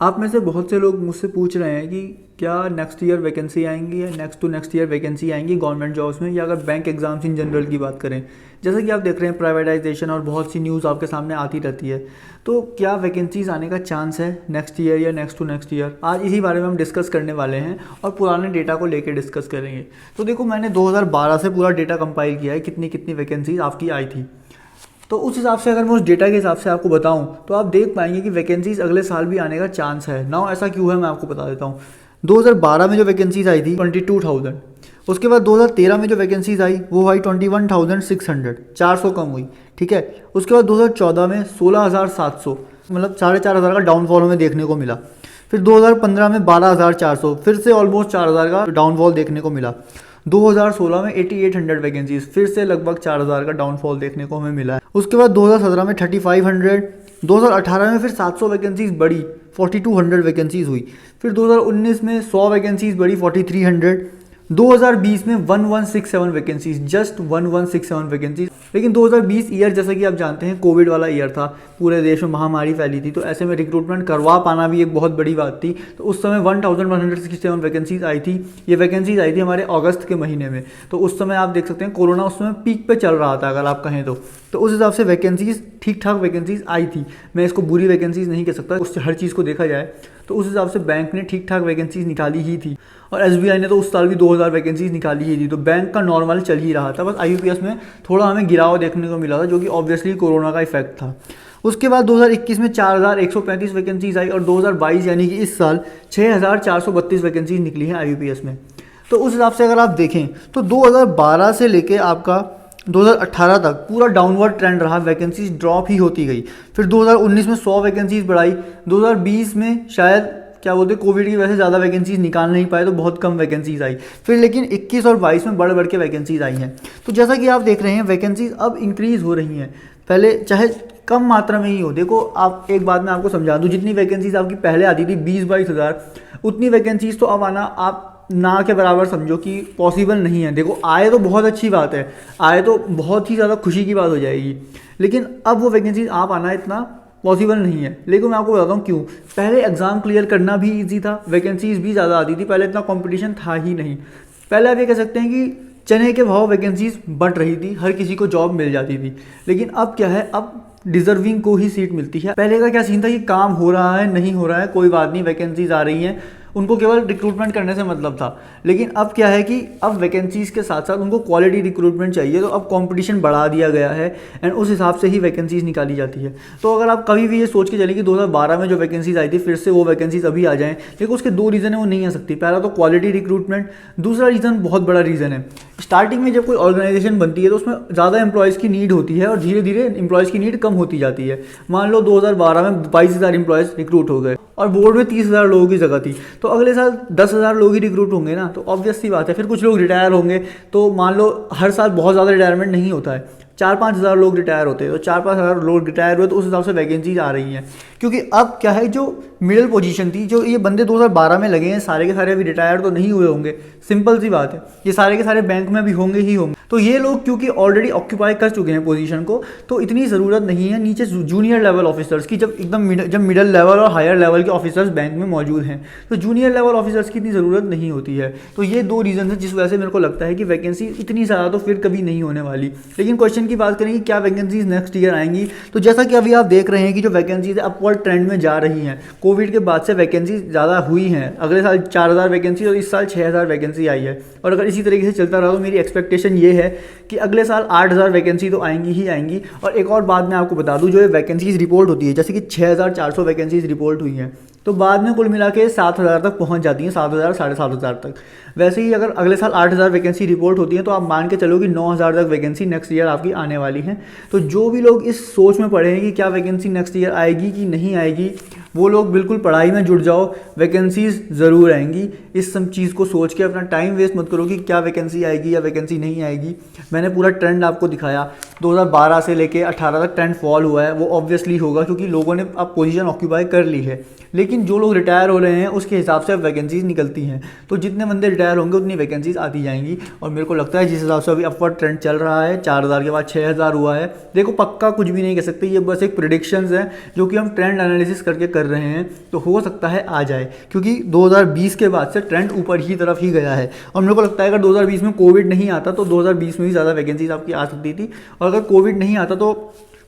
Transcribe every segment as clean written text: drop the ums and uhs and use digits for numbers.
आप में से बहुत से लोग मुझसे पूछ रहे हैं कि क्या नेक्स्ट ईयर वैकेंसी आएंगी या next to next year vacancy आएंगी गवर्नमेंट जॉब्स में, या अगर बैंक एग्जाम्स इन जनरल की बात करें। जैसा कि आप देख रहे हैं प्राइवेटाइजेशन और बहुत सी न्यूज़ आपके सामने आती रहती है, तो क्या वैकेंसीज आने का चांस है नेक्स्ट ईयर या नेक्स्ट टू नेक्स्ट ईयर। आज इसी बारे में हम डिस्कस करने वाले हैं और पुराने डेटा को लेकर डिस्कस करेंगे। तो देखो, मैंने 2012 से पूरा डेटा कंपाइल किया है, कितनी कितनी वैकेंसीज आपकी आई थी। तो उस हिसाब से अगर मैं उस डेटा के हिसाब से आपको बताऊं तो आप देख पाएंगे कि वैकेंसीज अगले साल भी आने का चांस है। नाउ ऐसा क्यों है मैं आपको बता देता हूं। 2012 में जो वैकेंसीज आई थी 22,000। उसके बाद 2013 में जो वैकेंसीज आई वो आई 21,600, 400 कम हुई। ठीक है। उसके बाद 2014 में 16,700, मतलब 4,500 का डाउनफॉल हमें देखने को मिला। फिर 2015 में 12,400, फिर से ऑलमोस्ट 4,000 का डाउनफॉल देखने को मिला। 2016 में 8,800 वैकेंसीज, फिर से लगभग 4,000 का डाउनफॉल देखने को हमें मिला है। उसके बाद 2017 में 3,500, 2018 में फिर 700 वैकेंसीज बढ़ी, 4,200 वैकेंसीज हुई। फिर 2019 में 100 वैकेंसीज बढ़ी, 4,300। 2020 में 1,167 वैकेंसीज, जस्ट 1,167 वैकेंसीज। लेकिन 2020 ईयर जैसा कि आप जानते हैं कोविड वाला ईयर था, पूरे देश में महामारी फैली थी, तो ऐसे में रिक्रूटमेंट करवा पाना भी एक बहुत बड़ी बात थी। तो उस समय 1,167 वैकेंसीज आई थी। ये वैकेंसीज आई थी हमारे अगस्त के महीने में। तो उस समय आप देख सकते हैं कोरोना उस समय पीक पे चल रहा था अगर आप कहें तो उस हिसाब से वैकेंसीज ठीक ठाक वैकेंसीज आई थी। मैं इसको बुरी वैकेंसीज नहीं कह सकता, उससे हर चीज़ को देखा जाए तो उस हिसाब से बैंक ने ठीक ठाक वैकेंसीज निकाली ही थी। और एसबीआई ने तो उस साल भी 2,000 वैकेंसीज निकाली ही थी। तो बैंक का नॉर्मल चल ही रहा था, बस आईयूपीएस में थोड़ा हमें गिराव देखने को मिला था, जो कि ऑब्वियसली कोरोना का इफेक्ट था। उसके बाद 2021 में 4,135 वैकेंसीज आई और 2022 यानी कि इस साल 6,432 वैकेंसीज निकली है आईयूपीएस में। तो उस हिसाब से अगर आप देखें तो 2012 से लेके आपका 2018 तक पूरा डाउनवर्ड ट्रेंड रहा, वैकेंसीज ड्रॉप ही होती गई। फिर 2019 में 100 वैकेंसीज बढ़ाई, 2020 में शायद क्या बोलते कोविड की वजह से ज़्यादा वैकेंसीज निकाल नहीं पाए तो बहुत कम वैकेंसीज आई। फिर लेकिन 21 और 22 में बढ़ बढ़ के वैकेंसीज आई हैं। तो जैसा कि आप देख रहे हैं वैकेंसीज अब इंक्रीज़ हो रही हैं, पहले चाहे कम मात्रा में ही हो। देखो, आप एक बात मैं आपको समझा दूँ, जितनी वैकेंसीज आपकी पहले आती थी 20-22 हज़ार, उतनी वैकेंसीज तो अब आना आप ना के बराबर समझो कि पॉसिबल नहीं है। देखो, आए तो बहुत अच्छी बात है, आए तो बहुत ही ज़्यादा खुशी की बात हो जाएगी, लेकिन अब वो वैकेंसीज आ पाना इतना पॉसिबल नहीं है। लेकिन मैं आपको बताता हूँ क्यों। पहले एग्ज़ाम क्लियर करना भी ईजी था, वैकेंसीज भी ज़्यादा आती थी, पहले इतना कंपटीशन था ही नहीं। पहले आप ये कह सकते हैं कि चने के भाव वैकेंसीज बढ़ रही थी, हर किसी को जॉब मिल जाती थी। लेकिन अब क्या है, अब डिजर्विंग को ही सीट मिलती है। पहले का क्या सीन था कि काम हो रहा है नहीं हो रहा है कोई बात नहीं, वैकेंसीज आ रही हैं, उनको केवल रिक्रूटमेंट करने से मतलब था। लेकिन अब क्या है कि अब वैकेंसीज़ के साथ साथ उनको क्वालिटी रिक्रूटमेंट चाहिए, तो अब कंपटीशन बढ़ा दिया गया है एंड उस हिसाब से ही वैकेंसीज निकाली जाती है। तो अगर आप कभी भी ये सोच के चलें कि 2012 में जो वैकेंसीज आई थी फिर से वो वैकेंसीज अभी आ जाएँ, लेकिन उसके दो रीज़न है वो नहीं आ सकती। पहला तो क्वालिटी रिक्रूटमेंट, दूसरा रीज़न बहुत बड़ा रीज़न है, स्टार्टिंग में जब कोई ऑर्गेनाइजेशन बनती है तो उसमें ज़्यादा एम्प्लॉयज़ की नीड होती है और धीरे धीरे एम्प्लॉयज़ की नीड कम होती जाती है। मान लो 2012 में 22,000 एम्प्लॉयज़ रिक्रूट हो गए और बोर्ड में 30,000 लोगों की जगह थी, तो अगले साल 10,000 लोग ही रिक्रूट होंगे ना, तो ऑब्वियस सी बात है। फिर कुछ लोग रिटायर होंगे, तो मान लो हर साल बहुत ज़्यादा रिटायरमेंट नहीं होता है, 4-5 हज़ार लोग रिटायर होते हैं, तो 4-5 हज़ार लोग रिटायर हुए तो उस हिसाब से वैकेंसीज आ रही हैं। क्योंकि अब क्या है, जो मिडिल पोजीशन थी, जो ये बंदे 2012 में लगे हैं सारे के सारे अभी रिटायर तो नहीं हुए होंगे, सिंपल सी बात है, ये सारे के सारे बैंक में भी होंगे ही होंगे। तो ये लोग क्योंकि ऑलरेडी ऑक्यूपाई कर चुके हैं पोजीशन को, तो इतनी ज़रूरत नहीं है नीचे जूनियर लेवल ऑफिसर्स की। जब मिडिल लेवल और हायर लेवल के ऑफिसर्स बैंक में मौजूद हैं तो जूनियर लेवल ऑफिसर्स की इतनी ज़रूरत नहीं होती है। तो ये दो रीज़न है जिस वजह से मेरे को लगता है कि वैकेंसी इतनी ज़्यादा तो फिर कभी नहीं होने वाली। लेकिन क्वेश्चन की बात करें कि क्या वैकेंसीज नेक्स्ट ईयर आएंगी, तो जैसा कि अभी आप देख रहे हैं कि जो वैकेंसीज अपवर्ड ट्रेंड में जा रही हैं, कोविड के बाद से वैकेंसी ज़्यादा हुई हैं। अगले साल 4,000 वैकेंसी और इस साल 6,000 वैकेंसी आई है, और अगर इसी तरीके से चलता रहा तो मेरी एक्सपेक्टेशन ये है कि अगले साल 8,000 वैकेंसी तो आएंगी ही आएंगी। और एक और बात मैं आपको बता दूं, जो ये वैकेंसीज रिपोर्ट होती है, जैसे कि 6,400 वैकेंसीज रिपोर्ट हुई हैं, तो बाद में कुल मिला के 7,000 तक पहुंच जाती हैं, 7,000 7,500 तक। वैसे ही अगर अगले साल 8,000 वैकेंसी रिपोर्ट होती है तो आप मान के चलो कि 9,000 तक वैकेंसी नेक्स्ट ईयर आपकी आने वाली है। तो जो भी लोग इस सोच में पड़े हैं कि क्या वैकेंसी नेक्स्ट ईयर आएगी कि नहीं आएगी, वो लोग बिल्कुल पढ़ाई में जुट जाओ, वैकेंसीज ज़रूर आएंगी। इस सब चीज़ को सोच के अपना टाइम वेस्ट मत करो कि क्या वैकेंसी आएगी या वैकेंसी नहीं आएगी। मैंने पूरा ट्रेंड आपको दिखाया, 2012 से लेके 18 तक ट्रेंड फॉल हुआ है, वो ऑब्वियसली होगा क्योंकि लोगों ने अब पोजीशन ऑक्यूपाई कर ली है। लेकिन जो लोग रिटायर हो रहे हैं उसके हिसाब से अब वैकेंसीज निकलती हैं, तो जितने बंदे रिटायर होंगे उतनी वैकेंसीज आती जाएंगी। और मेरे को लगता है जिस हिसाब से अभी अपवर्ड ट्रेंड चल रहा है, 4,000 के बाद 6,000 हुआ है। देखो, पक्का कुछ भी नहीं कह सकते, ये बस एक प्रेडिक्शंस है जो कि हम ट्रेंड एनालिसिस करके कर रहे हैं तो हो सकता है आ जाए, क्योंकि 2020 के बाद से ट्रेंड ऊपर की तरफ ही गया है। और मेरे को लगता है अगर 2020 में कोविड नहीं आता तो 2020 में ही ज़्यादा वैकेंसीज आपकी आ सकती थी, और अगर कोविड नहीं आता तो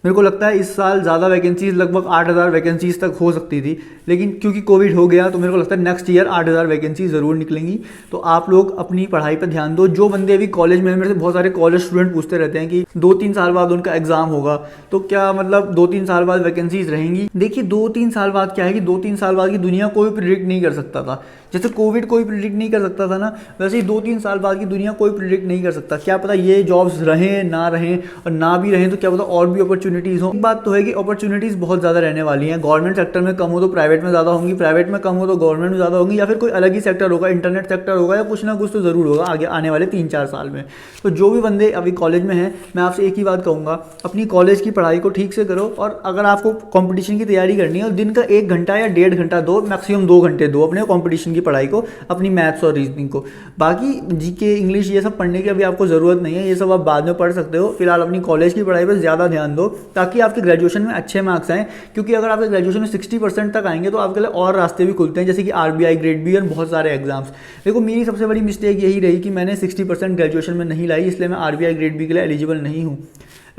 मेरे को लगता है इस साल ज़्यादा वैकेंसीज, लगभग 8,000 वैकेंसीज तक हो सकती थी, लेकिन क्योंकि कोविड हो गया तो मेरे को लगता है नेक्स्ट ईयर 8,000 वैकेंसी ज़रूर निकलेंगी। तो आप लोग अपनी पढ़ाई पर ध्यान दो। जो बंदे अभी कॉलेज में, मेरे से बहुत सारे कॉलेज स्टूडेंट पूछते रहते हैं कि 2-3 साल बाद उनका एग्ज़ाम होगा, तो क्या मतलब 2-3 साल बाद वैकेंसीज रहेंगी? देखिए 2-3 साल बाद क्या है कि 2-3 साल बाद की दुनिया कोई प्रिडिक्ट नहीं कर सकता था। जैसे कोविड कोई प्रिडिक्ट नहीं कर सकता था ना, वैसे ही 2-3 साल बाद की दुनिया कोई प्रिडिक्ट नहीं कर सकता। क्या पता ये जॉब्स रहें ना रहें, और ना भी रहें तो क्या पता और भी अपॉर्चुनिटीज़ हों। एक बात तो है कि अपॉर्चुनिटीज़ बहुत ज़्यादा रहने वाली हैं। गवर्नमेंट सेक्टर में कम हो तो प्राइवेट में ज़्यादा होंगी, प्राइवेट में कम हो तो गवर्नमेंट में ज़्यादा होंगी, या फिर कोई अलग ही सेक्टर होगा, इंटरनेट सेक्टर होगा, या कुछ ना कुछ तो ज़रूर होगा आगे आने वाले 3-4 साल में। तो जो भी बंदे अभी कॉलेज में हैं, मैं आपसे एक ही बात कहूँगा, अपनी कॉलेज की पढ़ाई को ठीक से करो। और अगर आपको कॉम्पिटिशन की तैयारी करनी है, और दिन का 1 घंटा या 1.5 घंटा दो, मैक्सिमम 2 घंटे दो अपने कॉम्पिटिशन की पढ़ाई को, अपनी मैथ्स और रीजनिंग को। बाकी जीके, इंग्लिश, ये सब पढ़ने की अभी आपको ज़रूरत नहीं है, ये सब आप बाद में पढ़ सकते हो। फिलहाल अपनी कॉलेज की पढ़ाई पर ज़्यादा ध्यान दो, ताकि आपके ग्रेजुएशन में अच्छे मार्क्स आएँ। क्योंकि अगर आपके ग्रेजुएशन में 60% तक आएंगे तो आपके लिए और रास्ते भी खुलते हैं, जैसे कि RBI, ग्रेड बी और बहुत सारे एग्जाम्स। देखो मेरी सबसे बड़ी मिस्टेक यही रही कि मैंने 60% ग्रेजुएशन में नहीं लाई, इसलिए मैं RBI, ग्रेड बी के लिए एलिजिबल नहीं हूँ।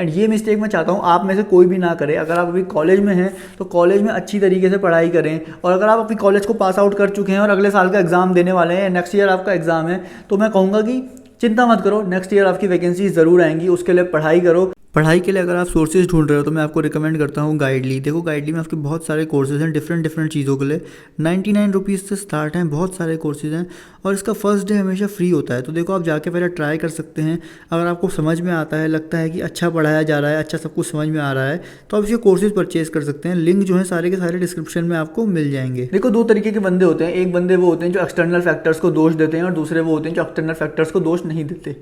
एंड ये मिस्टेक मैं चाहता हूँ आप में से कोई भी ना करे। अगर आप अभी कॉलेज में हैं तो कॉलेज में अच्छी तरीके से पढ़ाई करें, और अगर आप अपनी कॉलेज को पास आउट कर चुके हैं और अगले साल का एग्ज़ाम देने वाले हैं, नेक्स्ट ईयर आपका एग्ज़ाम है, तो मैं कहूँगा कि चिंता मत करो, नेक्स्ट ईयर आपकी वैकेंसी ज़रूर आएंगी। उसके लिए पढ़ाई करो। पढ़ाई के लिए अगर आप सोर्सेज ढूंढ रहे हो तो मैं आपको रिकमेंड करता हूँ गाइडली। देखो गाइडली में आपके बहुत सारे कोर्सेज हैं डिफरेंट चीज़ों के लिए। 99 रुपीज़ से स्टार्ट हैं, बहुत सारे कोर्सेज हैं, और इसका फर्स्ट डे हमेशा फ्री होता है। तो देखो आप जाके पहले ट्राई कर सकते हैं। अगर आपको समझ में आता है, लगता है कि अच्छा पढ़ाया जा रहा है, अच्छा सब कुछ समझ में आ रहा है, तो आप इसके कोर्सेज परचेज कर सकते हैं। लिंक जो है सारे के सारे डिस्क्रिप्शन में आपको मिल जाएंगे। देखो 2 तरीके के बंदे होते हैं। एक बंदे वो होते हैं जो एक्सटर्नल फैक्टर्स को दोष देते हैं, और दूसरे वो होते हैं जो एक्सटर्नल फैक्टर्स को दोष नहीं देते।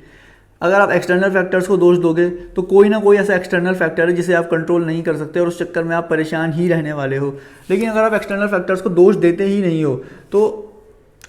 अगर आप एक्सटर्नल फैक्टर्स को दोष दोगे तो कोई ना कोई ऐसा एक्सटर्नल फैक्टर है जिसे आप कंट्रोल नहीं कर सकते, और उस चक्कर में आप परेशान ही रहने वाले हो। लेकिन अगर आप एक्सटर्नल फैक्टर्स को दोष देते ही नहीं हो तो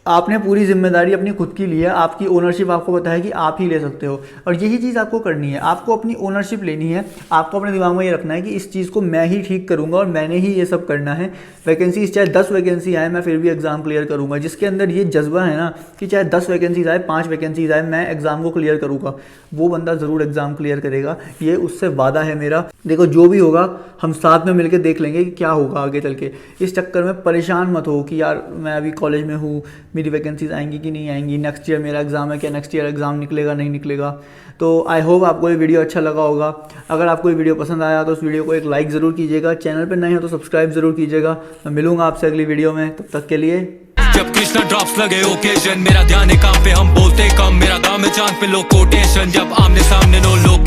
आपने पूरी जिम्मेदारी अपनी खुद की ली है। आपकी ओनरशिप आपको पता है कि आप ही ले सकते हो, और यही चीज़ आपको करनी है। आपको अपनी ओनरशिप लेनी है। आपको अपने दिमाग में ये रखना है कि इस चीज़ को मैं ही ठीक करूँगा और मैंने ही ये सब करना है। वैकेंसीज चाहे 10 वैकेंसी आए, मैं फिर भी एग्ज़ाम क्लियर करूँगा। जिसके अंदर ये जज्बा है ना कि चाहे 10 वैकेंसीज आए, 5 वैकेंसीज आए, मैं एग्ज़ाम को क्लियर करूँगा, वो बंदा ज़रूर एग्ज़ाम क्लियर करेगा। ये उससे वादा है मेरा। देखो जो भी होगा हम साथ में मिलकर देख लेंगे कि क्या होगा आगे चल के। इस चक्कर में परेशान मत हो कि यार मैं अभी कॉलेज में हूँ, मेरी वैकेंसीज आएंगी कि नहीं आएंगी, नेक्स्ट ईयर मेरा एग्ज़ाम है, क्या नेक्स्ट ईयर एग्ज़ाम निकलेगा नहीं निकलेगा। तो आई होप आपको ये वीडियो अच्छा लगा होगा। अगर आपको ये वीडियो पसंद आया तो उस वीडियो को एक लाइक ज़रूर कीजिएगा। चैनल पर नए हो तो सब्सक्राइब ज़रूर कीजिएगा। मैं मिलूंगा आपसे अगली वीडियो में, तब तक के लिए। जब कृष्णा ड्रॉप्स लगे ओकेजन, मेरा ध्यान है काम पे, हम बोलते कम, मेरा दाम है चांद पे लो कोटेशन। जब आमने सामने नो लोग